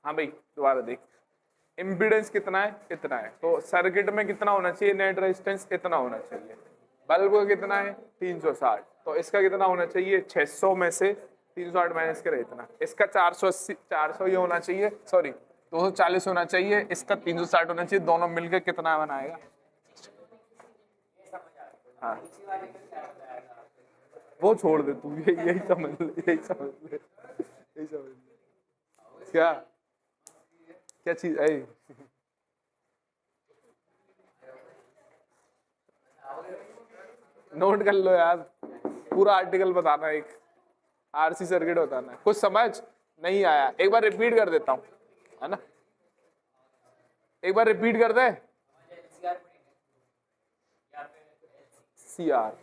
हाँ भाई दोबारा देख, इम्पीडेंस कितना है, इतना है, तो सर्किट में कितना होना चाहिए, नेट रेजिस्टेंस इतना होना चाहिए। बल्ब का कितना है 360, तो इसका कितना होना चाहिए 600 में से 360 माइनस करे इतना, इसका 480 400 ये होना चाहिए, सॉरी 240 होना चाहिए, इसका 360 होना चाहिए, दोनों मिलकर कितना बनाएगा। हाँ वो छोड़ दे तू, यही समझ ले, यही समझ ले, यही समझ ले। क्या क्या चीज है, नोट कर लो यार, पूरा आर्टिकल बताना, एक आरसी सर्किट बताना है, कुछ समझ नहीं आया एक बार रिपीट कर देता हूं, है ना, एक बार रिपीट कर दे। सी आर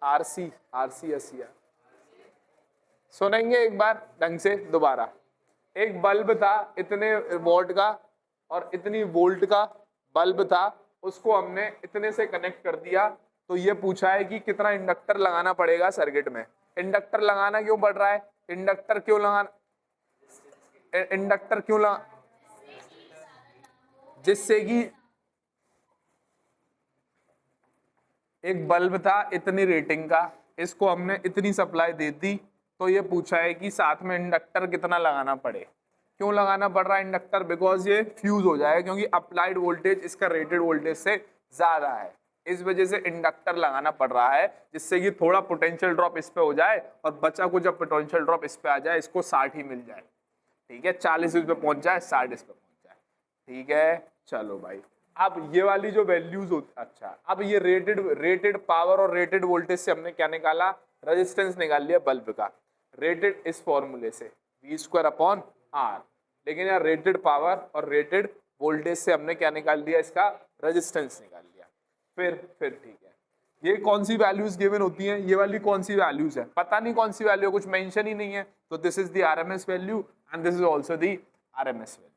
आरसी आरसी या सी आर, सुनेंगे एक बार ढंग से दोबारा। एक बल्ब था इतने वोल्ट का और इतनी वोल्ट का बल्ब था, उसको हमने इतने से कनेक्ट कर दिया, तो ये पूछा है कि कितना इंडक्टर लगाना पड़ेगा सर्किट में। इंडक्टर लगाना क्यों पड़ रहा है, इंडक्टर क्यों लगाना, इंडक्टर क्यों लगा, जिससे कि एक बल्ब था इतनी रेटिंग का, इसको हमने इतनी सप्लाई दे दी, तो ये पूछा है कि साथ में इंडक्टर कितना लगाना पड़े। क्यों लगाना पड़ रहा है इंडक्टर, बिकॉज ये फ्यूज हो जाएगा, क्योंकि अप्लाइड वोल्टेज इसका रेटेड वोल्टेज से ज्यादा है, इस वजह से इंडक्टर लगाना पड़ रहा है, जिससे कि थोड़ा पोटेंशियल ड्रॉप इस पे हो जाए और बचा को जब पोटेंशियल ड्रॉप इस पे आ जाए, इसको 60 ही मिल जाए, ठीक है, 40 इस पे पहुंच जाए, 60 इस पे पहुंच जाए, ठीक है। चलो भाई, अब ये वाली जो वैल्यूज होती, अच्छा अब ये रेटेड पावर और रेटेड वोल्टेज से हमने क्या निकाला, रेजिस्टेंस निकाल लिया बल्ब का, रेटेड इस फॉर्मूले से V² R, लेकिन यार रेटेड पावर और रेटेड वोल्टेज से हमने क्या निकाल लिया, इसका रेजिस्टेंस निकाल लिया। फिर ठीक है, ये कौन सी वैल्यूज गिवन होती हैं, ये वाली कौन सी वैल्यूज है, पता नहीं कौन सी वैल्यू, कुछ मेंशन ही नहीं है, तो this is the RMS value and this is also the RMS value,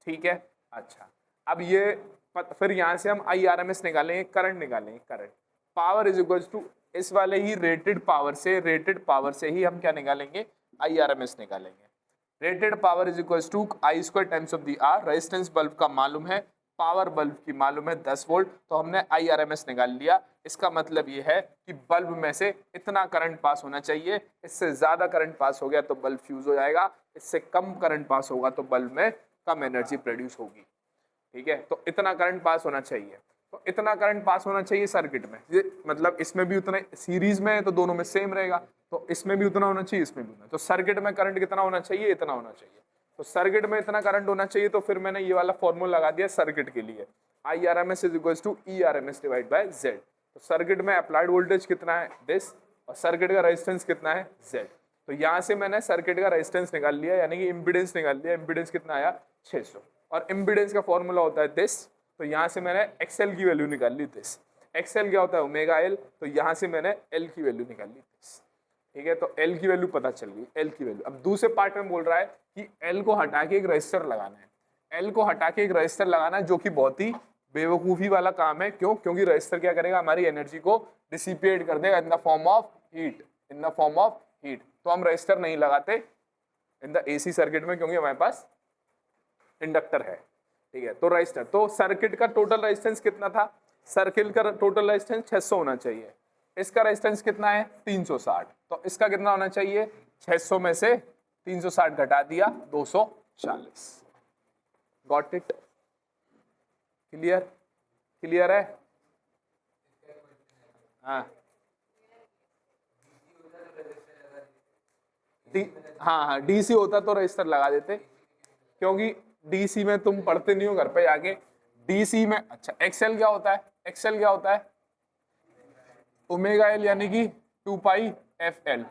ठीक है। अच्छा अब ये फिर यहाँ से हम IRMS निकालेंगे, करंट निकालेंगे, current power is equal to इस वाले ही रेटेड पावर से ही हम क्या निकालेंगे, IRMS निकालेंगे। Rated power is equal to I² times of the R, resistance bulb का मालूम है, पावर बल्ब की मालूम है 10 वोल्ट, तो हमने IRMS निकाल लिया। इसका मतलब ये है कि बल्ब में से इतना करंट पास होना चाहिए, इससे ज्यादा करंट पास हो गया तो बल्ब फ्यूज हो जाएगा, इससे कम करंट पास होगा तो बल्ब में कम एनर्जी प्रोड्यूस होगी, ठीक है। तो इतना करंट पास होना चाहिए, तो इतना करंट पास होना चाहिए सर्किट में, ये मतलब इसमें भी उतना, सीरीज में है तो दोनों में सेम रहेगा, तो इसमें भी उतना होना चाहिए, इसमें भी उतना, तो सर्किट में करंट कितना होना चाहिए, इतना होना चाहिए, तो सर्किट में इतना करंट होना चाहिए। तो फिर मैंने ये वाला फॉर्मूला लगा दिया सर्किट के लिए, IRMS is equal to ERMS divide by Z। तो सर्किट में अप्लाइड वोल्टेज कितना है दिस, और सर्किट का रेजिस्टेंस कितना है Z। तो यहाँ से मैंने सर्किट का रेजिस्टेंस निकाल लिया, यानी कि इम्पीडेंस निकाल लिया, इम्पीडेंस कितना आया 600, और इम्पीडेंस का फॉर्मूला होता है दिस, तो यहाँ से मैंने XL की वैल्यू निकाल ली दिस, XL क्या होता है ओमेगा L, तो यहाँ से मैंने L की वैल्यू निकाल ली दिस, ठीक है। तो L की वैल्यू पता चल गई, L की वैल्यू। अब दूसरे पार्ट में बोल रहा है कि L को हटा के एक रजिस्टर लगाना है, L को हटा के एक रजिस्टर लगाना है, जो कि बहुत ही बेवकूफ़ी वाला काम है। क्यों, क्योंकि रजिस्टर क्या करेगा, हमारी एनर्जी को डिसिपेट कर देगा in the form of heat, in the form of heat. तो हम रजिस्टर नहीं लगाते इन द AC सर्किट में, क्योंकि हमारे पास इंडक्टर है, ठीक है। तो रजिस्टर, तो सर्किट का टोटल रेजिस्टेंस कितना था, सर्किट का टोटल रेजिस्टेंस 600 होना चाहिए, इसका रेजिस्टेंस कितना है 360, तो इसका कितना होना चाहिए, 600 में से 360 घटा दिया 240। गॉट इट, क्लियर, क्लियर है, हाँ हाँ DC होता तो रजिस्टर लगा देते, क्योंकि DC में तुम पढ़ते नहीं हो घर पे जाके, DC में। अच्छा XL क्या होता है, XL क्या होता है ओमेगा L, यानी कि 2πfL।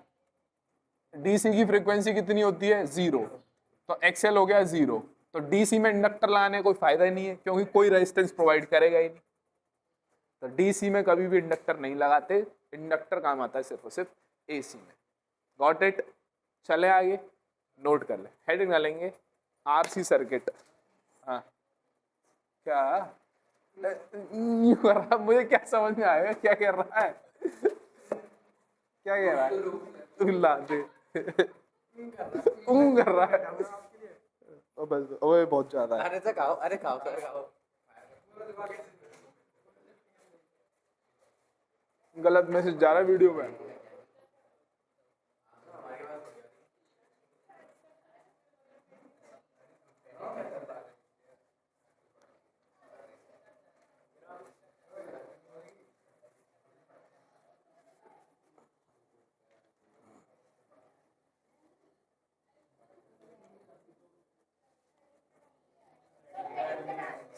DC की फ्रीक्वेंसी कितनी होती है 0, तो XL हो गया 0। तो DC में इंडक्टर लगाने का कोई फायदा ही नहीं है, क्योंकि कोई रेजिस्टेंस प्रोवाइड करेगा ही नहीं, तो DC में कभी भी इंडक्टर नहीं लगाते, इंडक्टर काम आता है सिर्फ और सिर्फ AC में। गॉट इट, चले आगे, नोट कर ले, हेडिंग डालेंगे RC सर्किट। हाँ क्या कर रहा, मुझे क्या समझ में आएगा क्या कह रहा है, क्या कह रहा है, तू ला दे कर रहा है। ओ बस, ओए बहुत ज्यादा है। अरे तो खाओ, अरे खाओ सर खाओ। गलत मैसेज जा रहा है वीडियो में।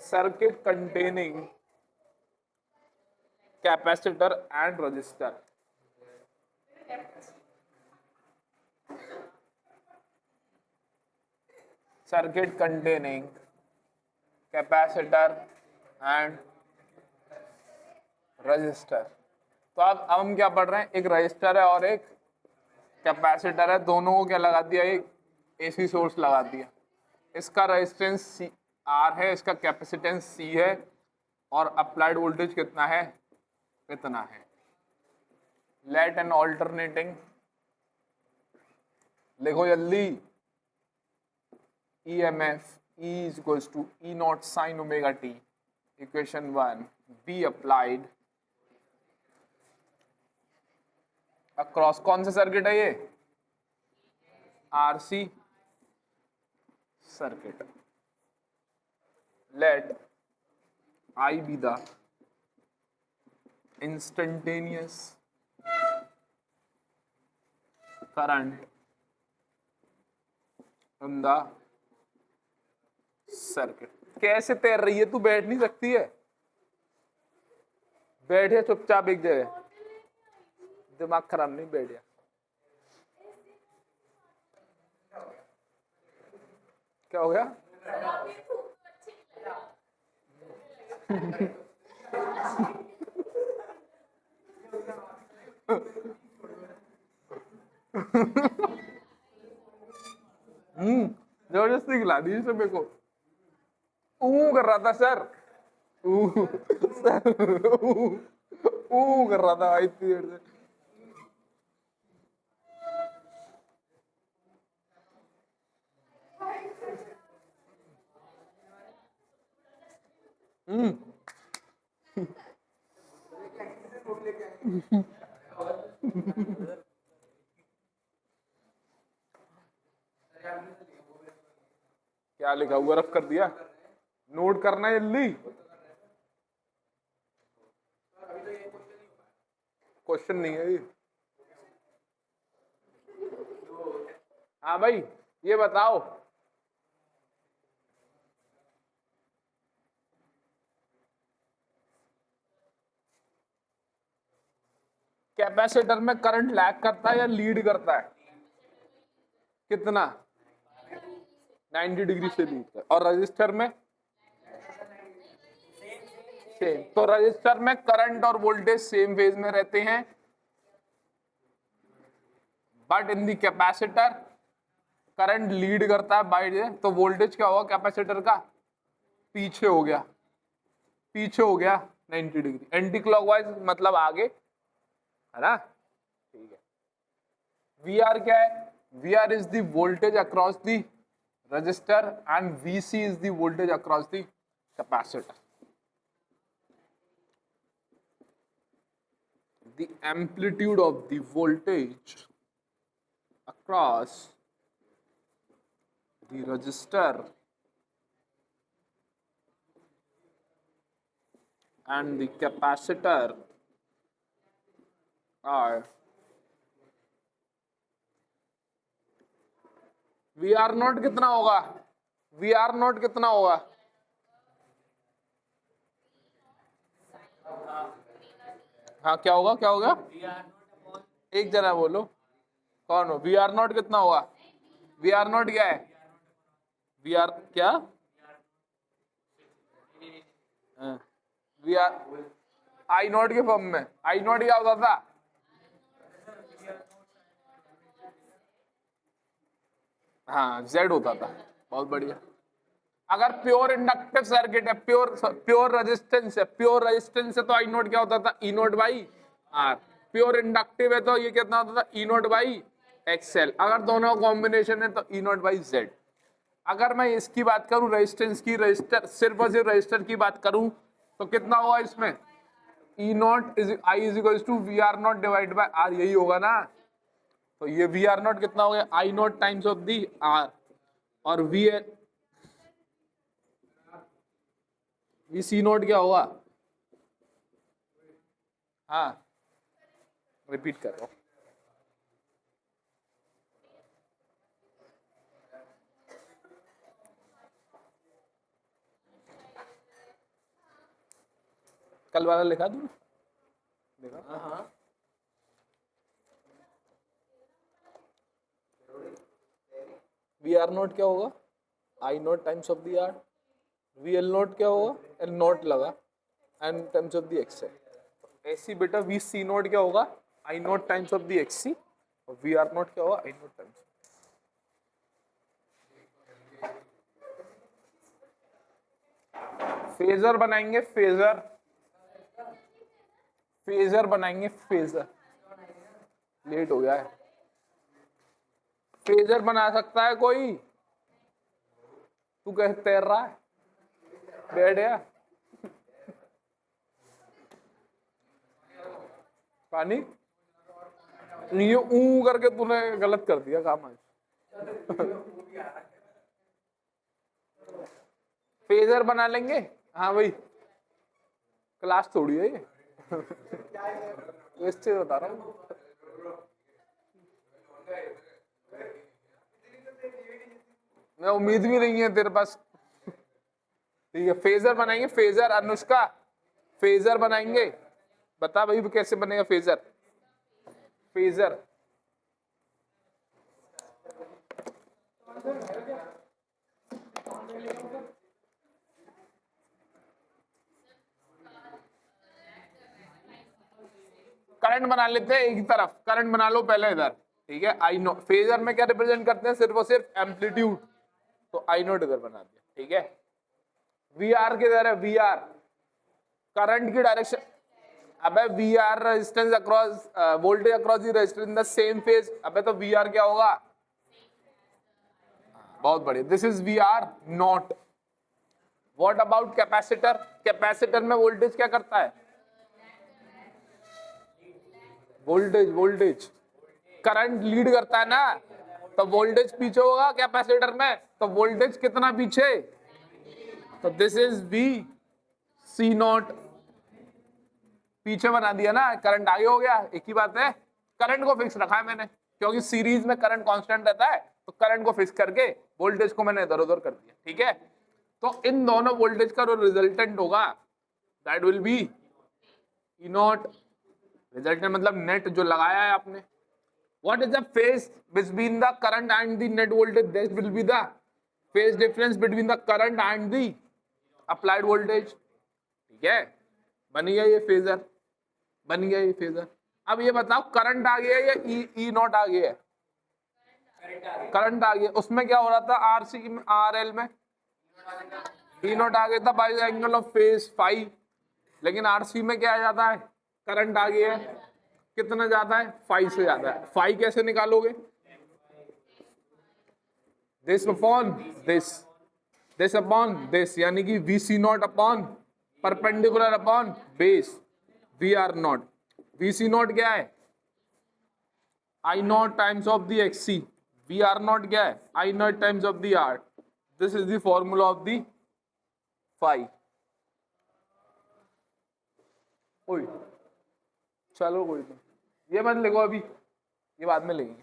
Circuit containing capacitor and resistor. Circuit containing capacitor and resistor. तो अब हम क्या पढ़ रहे हैं, एक रजिस्टर है और एक कैपेसिटर है, दोनों को क्या लगा दिया, एक एसी सोर्स लगा दिया। इसका रेजिस्टेंस R है, इसका कैपेसिटेंस C है, और अप्लाइड वोल्टेज कितना है, इतना है। लेट एन ऑल्टरनेटिंग, लिखो जल्दी, EMF E is equals to E naught sin omega t, equation 1, B applied across कौन सा सर्किट है ये, RC circuit. Let I be the instantaneous current in the circuit। कैसे तैर रही है तू, बैठ नहीं सकती है, बैठे चुपचाप एक जगह, दिमाग खराब नहीं, बैठ जा। क्या हो गया? जबरदस्ती खिला दी इसे मेरे को। कर रहा था सर, कर रहा था इतनी देर से। क्या लिखा हुआ, रफ कर दिया, नोट करना है जल्दी। क्वेश्चन नहीं है ये। हाँ भाई ये बताओ, कैपेसिटर में करंट लैग करता है या लीड करता है, कितना, 90 डिग्री से लीड कर। और रजिस्टर में सेम। तो रजिस्टर में करंट और वोल्टेज सेम फेज में रहते हैं, but in the capacitor current lead करता है बाय, तो वोल्टेज क्या होगा कैपेसिटर का, पीछे हो गया, पीछे हो गया 90 डिग्री, एंटी क्लॉकवाइज मतलब आगे, है ना, ठीक है। VR क्या है, VR is the voltage across the register and VC is the voltage across the capacitor. The amplitude of the voltage across the resistor and the capacitor are VR not कितना होगा, VR नॉट कितना होगा, हाँ क्या होगा, क्या होगा, एक जना बोलो, कौन हो, VR नॉट कितना होगा, VR नॉट क्या है, VR क्या, VR I नॉट के फॉर्म में, I नॉट क्या होता था, हाँ Z होता था, बहुत बढ़िया। अगर प्योर इंडक्टिव सर्किट है, प्योर रेजिस्टेंस है, प्योर रेजिस्टेंस है तो आई नोट क्या होता था, E naught by R. Pure inductive है तो ये कितना होता था, ई नोट बाई एक्सएल। अगर दोनों कॉम्बिनेशन है तो ई नॉट बाई जेड। अगर मैं इसकी बात करूं रेजिस्टेंस की, रजिस्टर सिर्फ और सिर्फ रजिस्टर की बात करूं तो कितना होगा इसमें, E naught is I is equal to V R naught divide by R, यही होगा ना। तो ये वी आर नॉट कितना हो गया, I naught times of the R, और वी सी नॉट क्या होगा, हाँ रिपीट कर रहा हूं, कल वाला लिखा दूं, लिखा हाँ। वी आर नॉट क्या होगा, I naught times of the R, V L naught क्या होगा, एल नॉट लगा and times of the X है। ऐसी बेटा वी सी नॉट क्या होगा, I naught times of the X C, और वी आर नॉट क्या होगा, आई नॉट टाइम्स। फेजर बनाएंगे, फेजर फेजर बनाएंगे, फेजर लेट हो गया है। फेजर बना सकता है कोई, तू कह तैर रहा है, बैठ गया पानी, ये ऊ करके तूने गलत कर दिया काम आज। फेजर बना लेंगे, हाँ भाई क्लास थोड़ी है ये इससे बता रहा हूँ। मैं उम्मीद भी नहीं है तेरे पास, ठीक है। फेजर बनाएंगे, फेजर अनुष्का, फेजर बनाएंगे, बता भाई कैसे बनेगा फेजर, फेजर करंट बना लेते हैं, एक ही तरफ करंट बना लो पहले इधर, ठीक है। आई नो फेजर में क्या रिप्रेजेंट करते हैं, सिर्फ और सिर्फ एम्पलीट्यूड, तो आई नोट इधर बना दिया, ठीक है। वी आर किधर है, वी आर करंट की डायरेक्शन, अबे V R resistance across voltage across the resistance in the same phase, अबे तो वी आर क्या होगा, बहुत बढ़िया, this is V R naught. What about capacitor, capacitor में वोल्टेज क्या करता है, वोल्टेज करंट लीड करता है ना, तो वोल्टेज पीछे होगा कैपेसिटर में, तो वोल्टेज कितना पीछे, तो this is V C naught, पीछे बना दिया ना, करंट आगे हो गया, एक ही बात है। करंट को फिक्स रखा है मैंने, क्योंकि सीरीज में करंट कांस्टेंट रहता है, तो करंट को फिक्स करके वोल्टेज को मैंने इधर उधर कर दिया, ठीक है। तो इन दोनों वोल्टेज का जो रिजल्टेंट होगा that will be E naught, resultant मतलब नेट जो लगाया है आपने। What is the phase between the current and the net voltage, that will be the phase difference between the current and the applied voltage, ठीक है। बन गया ये फेजर, बन गया ये फेजर। अब ये बताओ करंट आ गया या ई नॉट आ गया है, करंट आ गया, उसमें क्या हो रहा था आरसी में, आरएल में ई नॉट आ गया था by the angle of phase phi, लेकिन आरसी में क्या आ जाता है, करंट आ गया है, कितना जाता है, फाई से जाता है। फाई कैसे निकालोगे, this upon this, this upon this, यानी कि V C naught upon perpendicular upon base V R naught. V C naught क्या है, I naught times of the X C, V R naught क्या है, I naught times of the R, this is the formula of the phi. ओए चलो कोई तो ये मत लिखो अभी, ये बाद में लिखेंगे,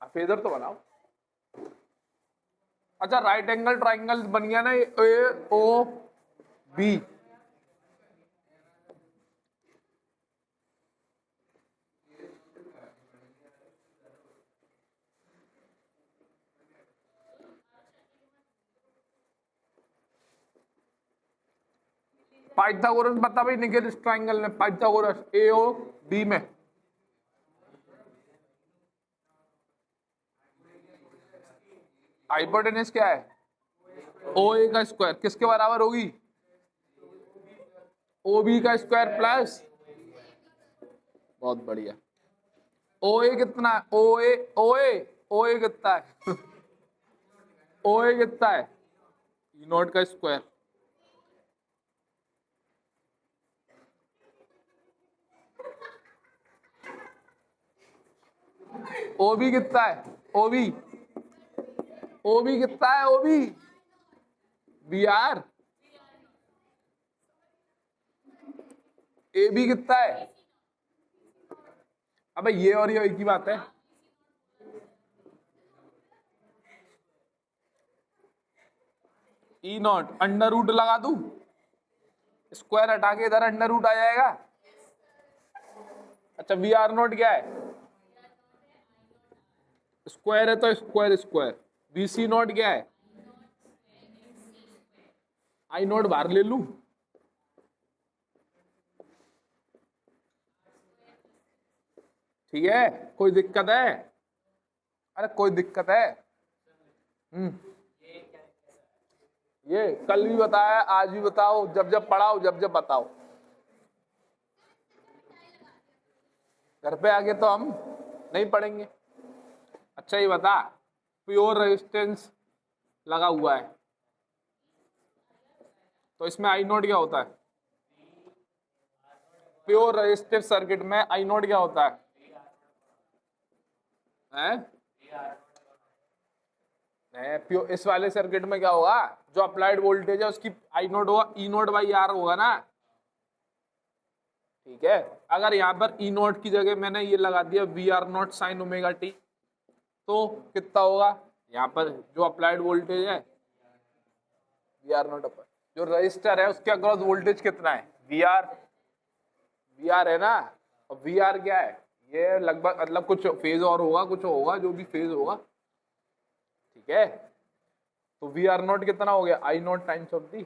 फेजर तो बनाओ। अच्छा राइट एंगल ट्राइंगल बन गया ना, ए ओ बी, पाइथागोरस बता भाई, निकल इस ट्राइंगल में पाइथागोरस ए ओ बी में, हाइपोटेनस क्या है, ओ ए का स्क्वायर किसके बराबर होगी, ओ बी का स्क्वायर प्लस, बहुत बढ़िया, ओ ए कितना है? ओ ए कितना है? ओ ए कितना है? ई नॉट का स्क्वायर। ओ बी कितना है? ओ बी कितना है? O B or A B कितना है? अबे ये और ये एक ही बात है। ई नॉट अंडर रूट लगा दूं, स्क्वायर हटा के इधर अंडर रूट आ जाएगा। अच्छा वी आर नॉट क्या है? स्क्वायर है तो square square. V C naught क्या है? आई नॉट बाहर ले लूं। ठीक है, कोई दिक्कत है? अरे कोई दिक्कत है? ये कल भी बताया, आज भी बताओ, जब जब पढ़ाओ जब जब बताओ। घर पे आके तो हम नहीं पढ़ेंगे। अच्छा ये बता, प्योर रेजिस्टेंस लगा हुआ है तो इसमें आई नोट क्या होता है? प्योर रेजिस्टिव सर्किट में आई नोट क्या होता है? प्योर इस वाले सर्किट में क्या होगा? जो अप्लाइड वोल्टेज है उसकी आई नोट होगा, ई नोट बाई आर होगा ना। ठीक है, अगर यहाँ पर ई नोट की जगह मैंने ये लगा दिया V R naught sine omega t, तो कितना होगा? यहाँ पर जो अप्लाइड वोल्टेज है वी आर नोट अपन, जो रजिस्टर है उसके अक्रॉस वोल्टेज कितना है? वी आर है ना। और वी आर क्या है? ये लगभग मतलब कुछ फेज और होगा, कुछ होगा जो भी फेज होगा। ठीक है, तो वी आर नोट कितना हो गया? आई नोट टाइम्स ऑफ दी,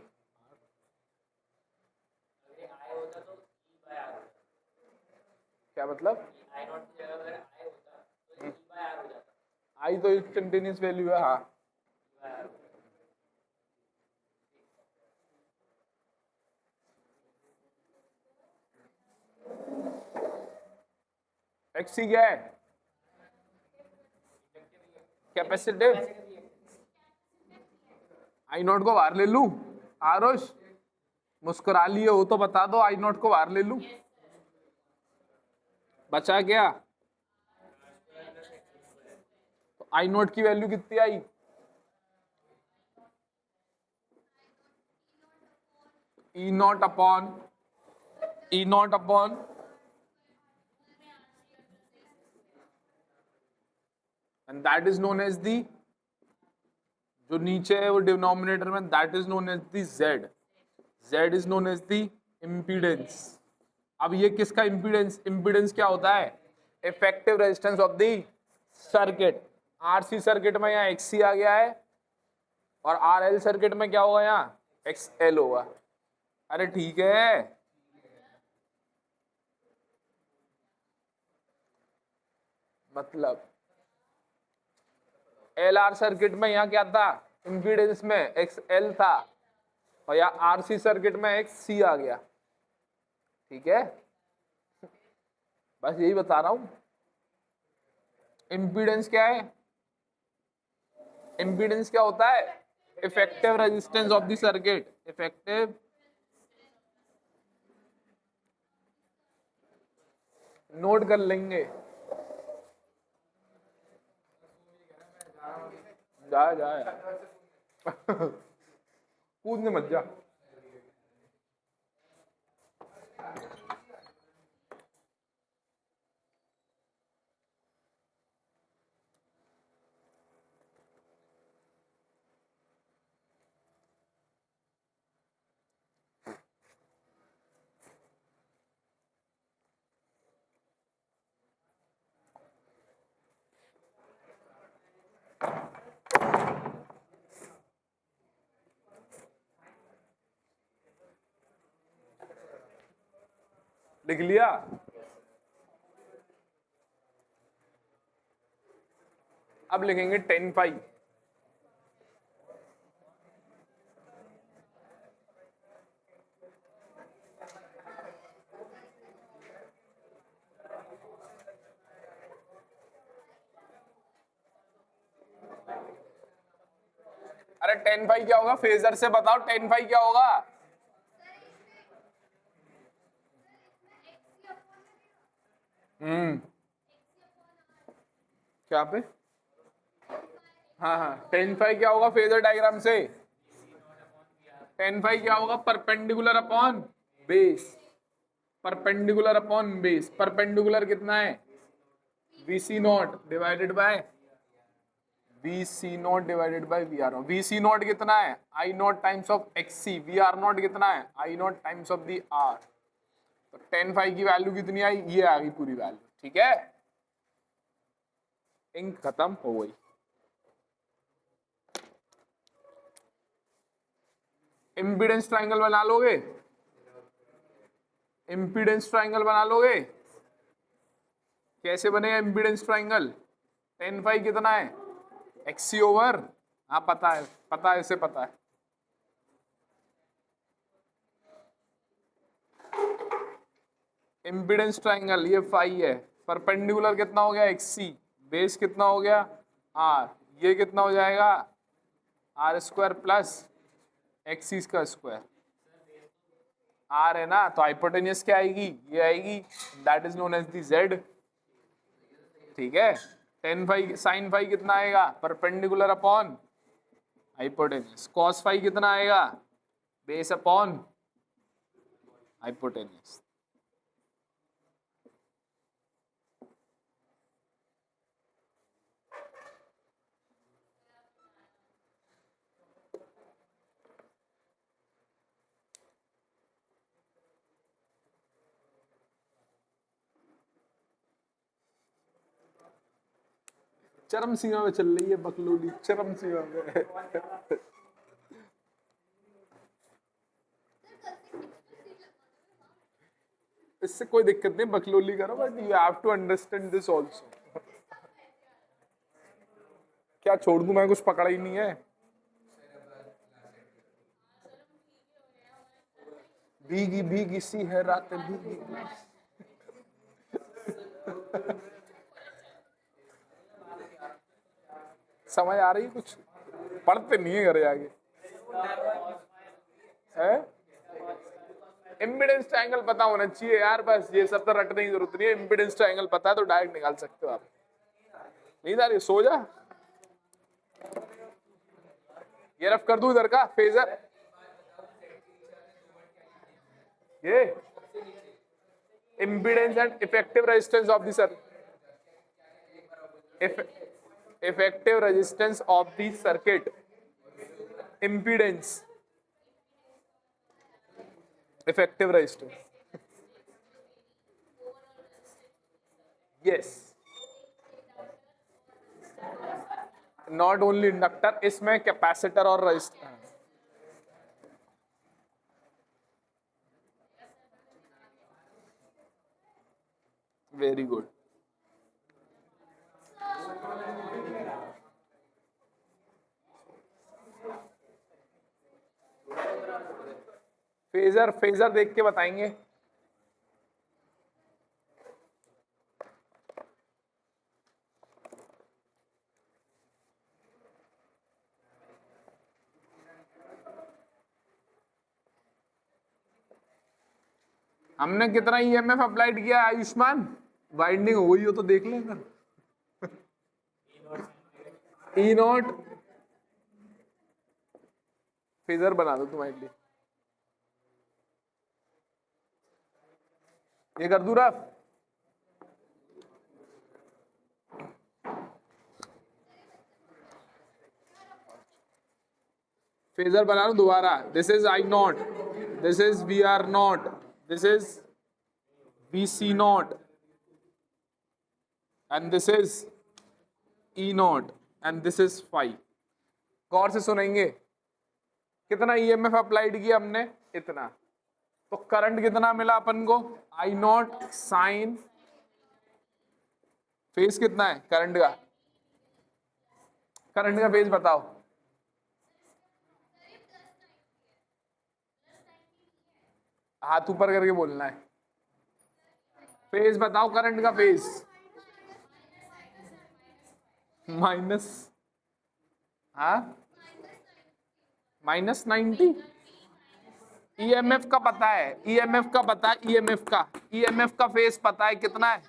क्या मतलब? आई तो इंस्टेंटेनियस वैल्यू है। हाँ एक्सी क्या है? कैपेसिटिव। आई नोट को बाहर ले लूं? आरुष मुस्कुरा लिए हो तो बता दो, आई नोट को बाहर ले लूं? बचा क्या? तो आई नोट की वैल्यू कितनी आई? E naught upon and that is known as the, जो नीचे है वो डिनोमिनेटर में, that is known as the Z. Z is known as the impedance. अब ये किसका इम्पीडेंस? इम्पीडेंस क्या होता है? Effective resistance of the circuit. RC circuit में यहाँ एक्सी आ गया है और आरएल सर्किट में क्या होगा? यहाँ एक्सएल होगा। अरे ठीक है, मतलब एल आर सर्किट में यहाँ क्या था? इम्पीडेंस में एक्सएल था और यहाँ आरसी सर्किट में एक्ससी आ गया। ठीक है, बस यही बता रहा हूं। इम्पीडेंस क्या है? इम्पीडेंस क्या होता है? Effective resistance of the circuit. Effective note कर लेंगे। जा जा कूदने मत जा। लिख लिया? अब लिखेंगे 10 पाई। अरे टेन फाई क्या होगा, फेजर से बताओ टेन फाई क्या होगा। क्या पे, हाँ हाँ, टेन फाई क्या होगा फेजर डायग्राम से, टेन फाई क्या होगा, perpendicular upon base, perpendicular upon base, perpendicular कितना है V C naught divided by V C naught divided by V R naught, V C naught कितना है I naught times of X C, V R naught कितना है I naught times of the R. तो tan phi की value कितनी आई, ये आ गई पूरी वैल्यू, ठीक है, इंक खत्म हो गई। इम्पीडेंस ट्रायंगल बना लोगे, इम्पीडेंस ट्रायंगल बना लोगे, कैसे बनेगा इम्पीडेंस ट्रायंगल, टेन फाई कितना है एक्सी ओवर, हाँ पता है इसे पता है, इम्पीडेंस ट्रायंगल ये फाई है, परपेंडिकुलर कितना हो गया एक्सी, बेस कितना हो गया आर, ये कितना हो जाएगा आर स्क्वायर प्लस एक्सी का स्क्वायर, आर है ना तो हाइपोटेन्यूस क्या आएगी, ये आएगी, that is known as the Z, ठीक है। टेन फाई साइन फाई कितना आएगा, perpendicular upon hypotenuse, cos phi कितना आएगा बेस अपॉन हाइपोटेन्यूस। चरम सीमा में चल रही है बकलोली, चरम सीमा में। इससे कोई दिक्कत नहीं, बकलोली करो, but you have to understand this also. क्या छोड़ दूं मैं, कुछ पकड़ा ही नहीं है। भीगी भीगी सी है रात भीगी, समझ आ रही है कुछ, पढ़ते नहीं है घर आगे है। इम्पीडेंस ट्रायंगल पता होना चाहिए यार, बस ये सब तो रटने की जरूरत नहीं है, इम्पीडेंस ट्रायंगल पता है तो डायरेक्ट निकाल सकते हो आप। नहीं था, सो जा, ये रफ कर दूं इधर का फेजर, ये impedance and effective resistance of the circuit, effective resistance of the circuit, impedance, effective resistance, yes, not only inductor, इसमें कैपेसिटर और register, very good. Phasor phasor देख के बताएंगे, हमने कितना ईएमएफ अप्लाइड किया आयुष्मान, वाइंडिंग हो गई हो तो देख लेना, ई नॉट, फेजर बना दो तुम्हारे लिए, ये कर दूं रफ, फेजर बना लो दोबारा, this is I naught, this is V R naught, this is V C naught, and this is E naught, and this is phi. गौर से सुनेंगे, कितना ईएमएफ अप्लाइड किया हमने, इतना, तो करंट कितना मिला अपन को, आई नॉट साइन, फेज कितना है करंट का, करंट का फेज बताओ, हाथ ऊपर करके बोलना है, फेज बताओ करंट का फेज, माइनस, हाँ -90। ईएमएफ का पता है, ईएमएफ का पता है, ईएमएफ का फेज पता है कितना है,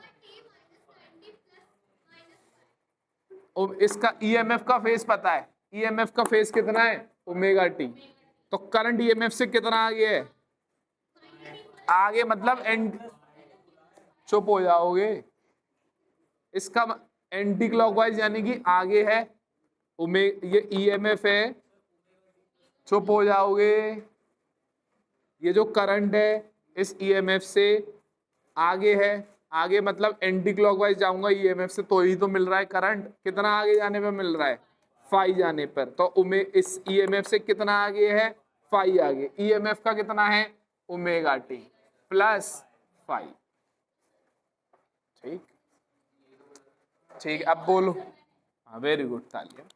इसका ईएमएफ का फेज पता है, ईएमएफ का फेज कितना है ओमेगा टी। तो करंट ईएमएफ से कितना आगे है, आगे मतलब एंड, चुप हो जाओगे, इसका एंटी क्लॉकवाइज यानी कि आगे है, ये ईएमएफ है, चुप हो जाओगे, ये जो करंट है इस ईएमएफ से आगे है, आगे मतलब एंटी क्लॉकवाइज जाऊंगा ईएमएफ से तो ही तो मिल रहा है करंट, कितना आगे जाने पे मिल रहा है, फाई जाने पर, तो इस ईएमएफ से कितना आगे है, फाई आगे, ईएमएफ का कितना है ओमेगा टी प्लस फाई। ठीक ठीक, अब बोलो, हाँ वेरी गुड, तालियां।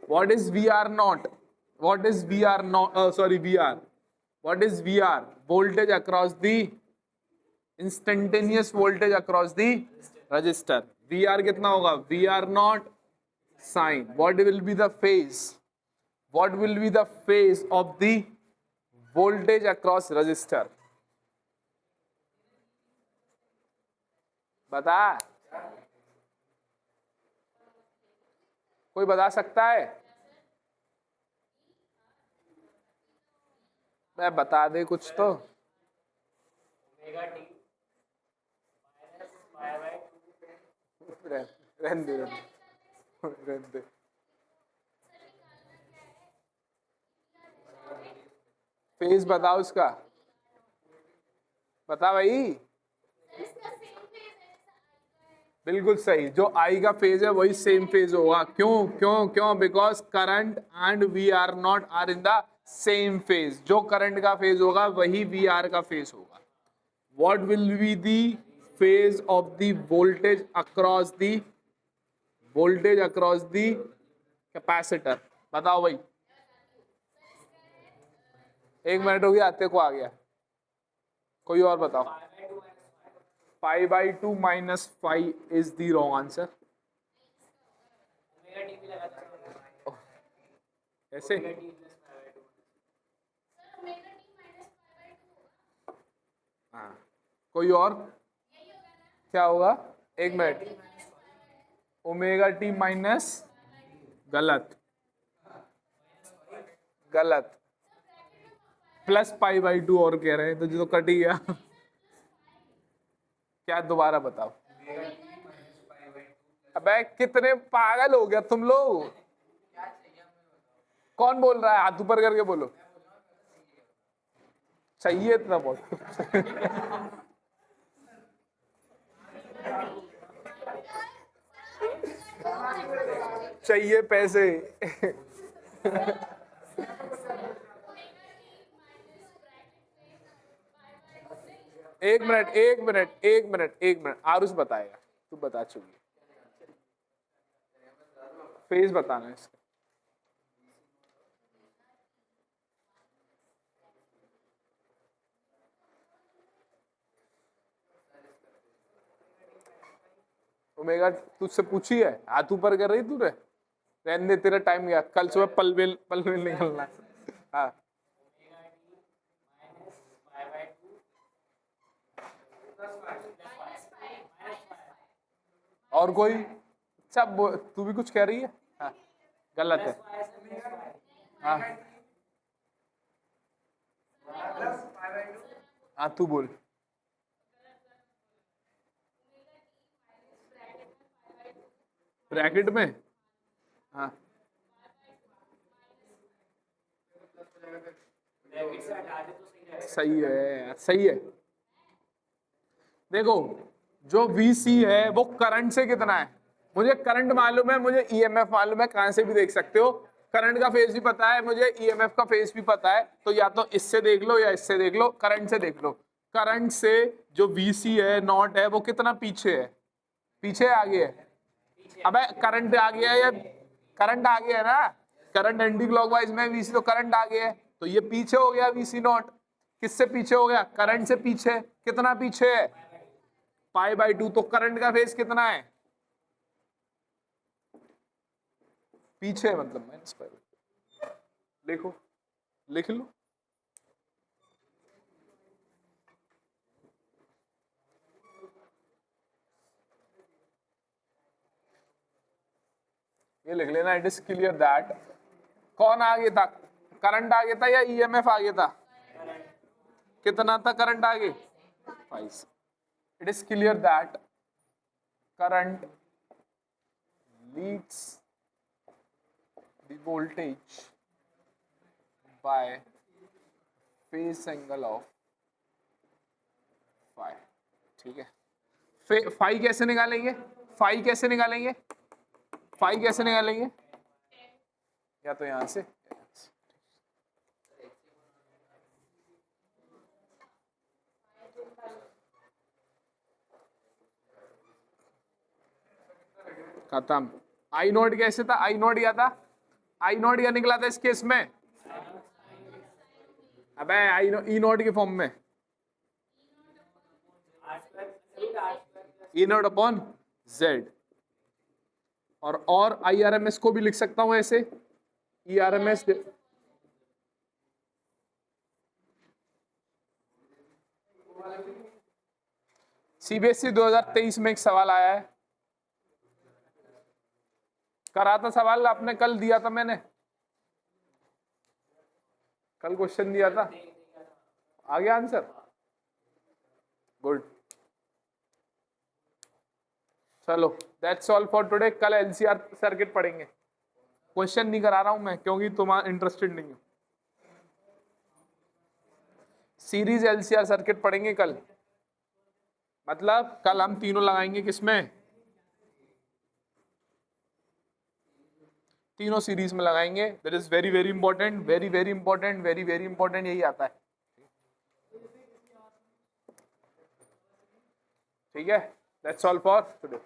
What is VR naught? What is VR naught? Sorry, VR. What is VR? Voltage across the instantaneous voltage across the resistor. VR कितना होगा? VR naught sine. What will be the phase? What will be the phase of the voltage across resistor? बता, कोई बता सकता है? मैं बता दे कुछ तो। रहने दे। फेज बताओ उसका, बता भाई। बिल्कुल सही, जो आई का फेज है वही सेम फेज होगा। क्यों क्यों क्यों? Because current and V R naught are in the same phase. जो करंट का फेज होगा वही वी आर का फेज होगा। What will be the phase of the voltage across the capacitor? बताओ भाई। 1 मिनट हो गया, आते को आ गया, कोई और बताओ। π/2 minus phi is the wrong answer. ऐसे हाँ, कोई और क्या होगा? 1 मिनट, ओमेगा टी माइनस, गलत, प्लस π/2 और कह रहे हैं तो जो कट ही गया। क्या दोबारा बताओ? अबे कितने पागल हो गया तुम लोग? कौन बोल रहा है? हाथ ऊपर करके बोलो। चाहिए इतना बहुत? चाहिए पैसे। 1 मिनट, आरुष बताएगा, तू बता चुकी, फेज बताना है इसका। ओमेगा तुझसे पूछी है, हाथ ऊपर कर रही तू रे? रहने दे, तेरा टाइम गया, कल सुबह पलवेल निकलना। हाँ और कोई? सब तू भी कुछ कह रही है? हाँ गलत है। हाँ हाँ तू बोल। ब्रैकेट में? हाँ सही है, सही है। देखो जो VC है वो करंट से कितना है, मुझे करंट मालूम है, मुझे EMF मालूम है, कहां से भी देख सकते हो। करंट का फेज भी पता है मुझे, EMF का फेज भी पता है, तो या तो इससे देख लो या इससे देख लो, करंट से देख लो। करंट से जो VC है नॉट है वो कितना पीछे है, पीछे आगे है? अबे करंट आगे है या करंट आगे है ना, करंट एंटी क्लॉकवाइज में, VC तो करंट आगे है, तो ये पीछे हो गया VC नॉट। किससे पीछे हो गया? करंट से पीछे। कितना पीछे है? π/2। तो करंट का फेज कितना है? पीछे है मतलब -5, लिखो, लिख लो। ये लिख लेना, इट इज क्लियर दैट, कौन आगे था, करंट आगे था या ईएमएफ आगे था, कितना था करंट आगे, 5। It is clear that current leads the voltage by phase angle of phi. ठीक है, फाई कैसे निकालेंगे, फाई कैसे निकालेंगे, फाई कैसे निकालेंगे, या तो यहां से, खत्म। आई नोट कैसे था, आई नोट क्या था, आई नोट क्या निकला था इस केस में, अबे आई ई नोट के फॉर्म में, ई नोट अपॉन जेड, और आई आर एम एस को भी लिख सकता हूं ऐसे, E R M S, CBSE 2023 में एक सवाल आया है, करा था सवाल आपने, कल दिया था मैंने, कल क्वेश्चन दिया था, आ गया आंसर, गुड। चलो दैट्स ऑल फॉर टुडे, कल एलसीआर सर्किट पढ़ेंगे, क्वेश्चन नहीं करा रहा हूं मैं क्योंकि तुम्हारा इंटरेस्टेड नहीं हो, सीरीज एलसीआर सर्किट पढ़ेंगे कल, मतलब कल हम तीनों लगाएंगे, किसमें, तीनों सीरीज में लगाएंगे, that is very very important, very very important, very very important, यही आता है। ठीक है, दैट्स ऑल फॉर टुडे।